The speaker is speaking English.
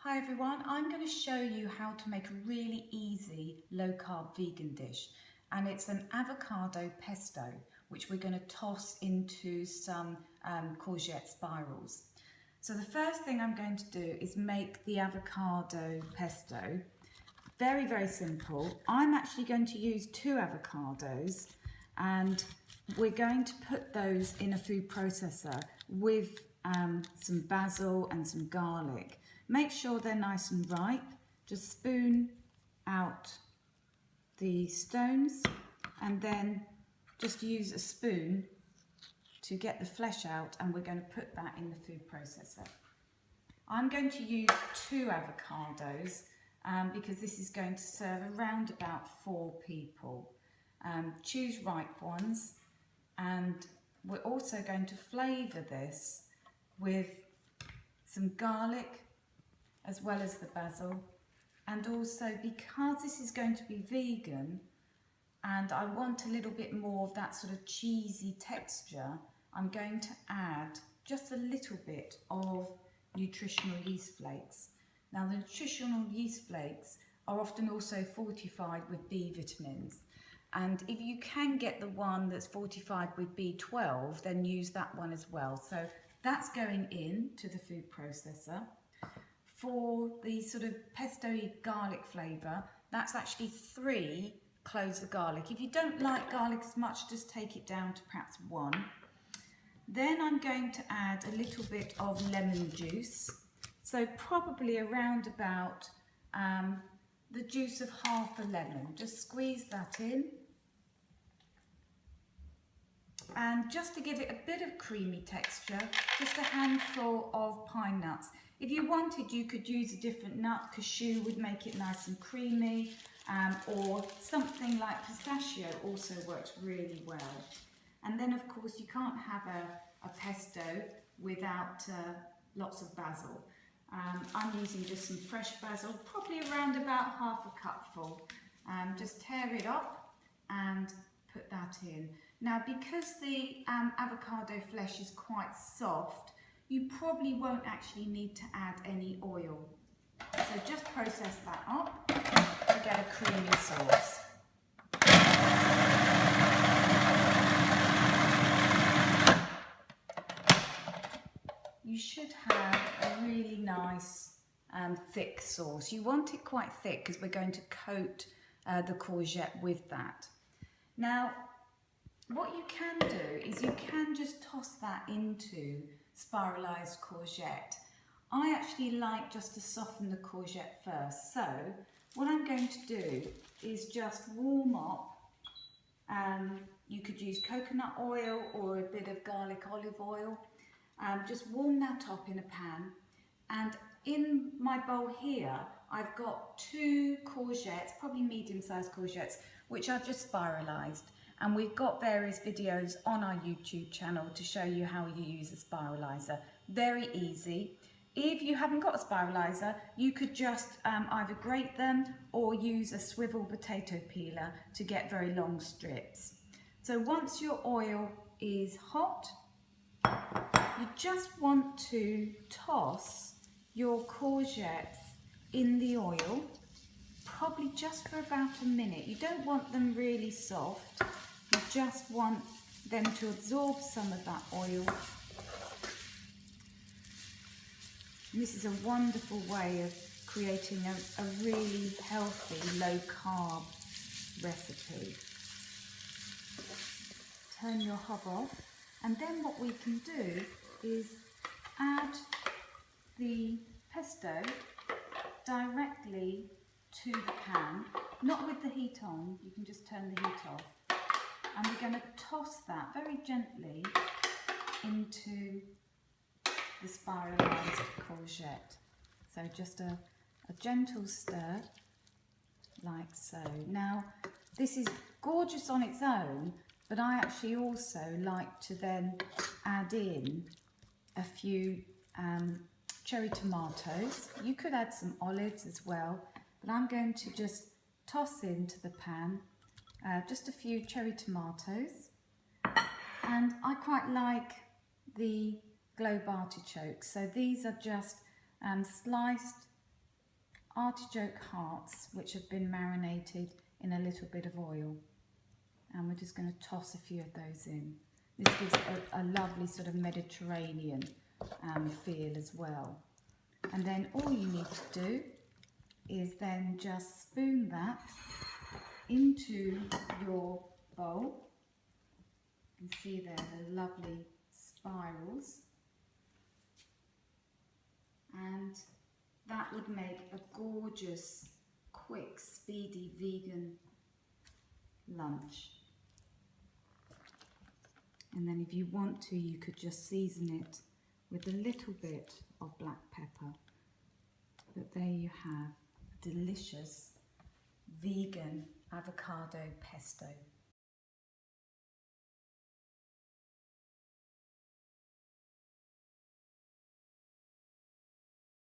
Hi everyone, I'm going to show you how to make a really easy low-carb vegan dish, and it's an avocado pesto which we're going to toss into some courgette spirals. So the first thing I'm going to do is make the avocado pesto. Very simple. I'm actually going to use 2 avocados and we're going to put those in a food processor with some basil and some garlic. Make sure they're nice and ripe. Just spoon out the stones and then just use a spoon to get the flesh out, and we're going to put that in the food processor. I'm going to use 2 avocados because this is going to serve around about 4 people. Choose ripe ones, and we're also going to flavour this with some garlic as well as the basil, and also because this is going to be vegan and I want a little bit more of that sort of cheesy texture, I'm going to add just a little bit of Nutritional Yeast Flakes. Now the Nutritional Yeast Flakes are often also fortified with B vitamins, and if you can get the one that's fortified with B12, then use that one as well. So that's going in to the food processor. For the sort of pesto-y garlic flavour, that's actually 3 cloves of garlic. If you don't like garlic as much, just take it down to perhaps 1. Then I'm going to add a little bit of lemon juice, so probably around about the juice of half a lemon. Just squeeze that in. And just to give it a bit of creamy texture, just a handful of pine nuts. If you wanted, you could use a different nut. Cashew would make it nice and creamy, or something like pistachio also works really well. And then of course you can't have a pesto without lots of basil. I'm using just some fresh basil, probably around about half a cupful. Just tear it up and put that in. Now, because the avocado flesh is quite soft, you probably won't actually need to add any oil. So just process that up to get a creamy sauce. You should have a really nice thick sauce. You want it quite thick because we're going to coat the courgette with that. Now, what you can do is you can just toss that into spiralised courgette. I actually like just to soften the courgette first. So what I'm going to do is just warm up. You could use coconut oil or a bit of garlic olive oil. Just warm that up in a pan. And in my bowl here, I've got 2 courgettes, probably medium-sized courgettes, which I've just spiralised. And we've got various videos on our YouTube channel to show you how you use a spiralizer. Very easy. If you haven't got a spiralizer, you could just either grate them or use a swivel potato peeler to get very long strips. So once your oil is hot, you just want to toss your courgettes in the oil, probably just for about a minute. You don't want them really soft. You just want them to absorb some of that oil. And this is a wonderful way of creating a really healthy, low-carb recipe. Turn your hob off, and then what we can do is add the pesto directly to the pan, not with the heat on. You can just turn the heat off. And we're going to toss that very gently into the spiralised courgette. So just a gentle stir, like so. Now, this is gorgeous on its own, but I actually also like to then add in a few cherry tomatoes. You could add some olives as well, but I'm going to just toss into the pan just a few cherry tomatoes, and I quite like the globe artichokes. So these are just sliced artichoke hearts which have been marinated in a little bit of oil, and we're just going to toss a few of those in. This gives a lovely sort of Mediterranean feel as well. And then all you need to do is then just spoon that into your bowl. You can see there the lovely spirals, and that would make a gorgeous, quick, speedy vegan lunch. And then if you want to, you could just season it with a little bit of black pepper. But there you have a delicious vegan avocado pesto.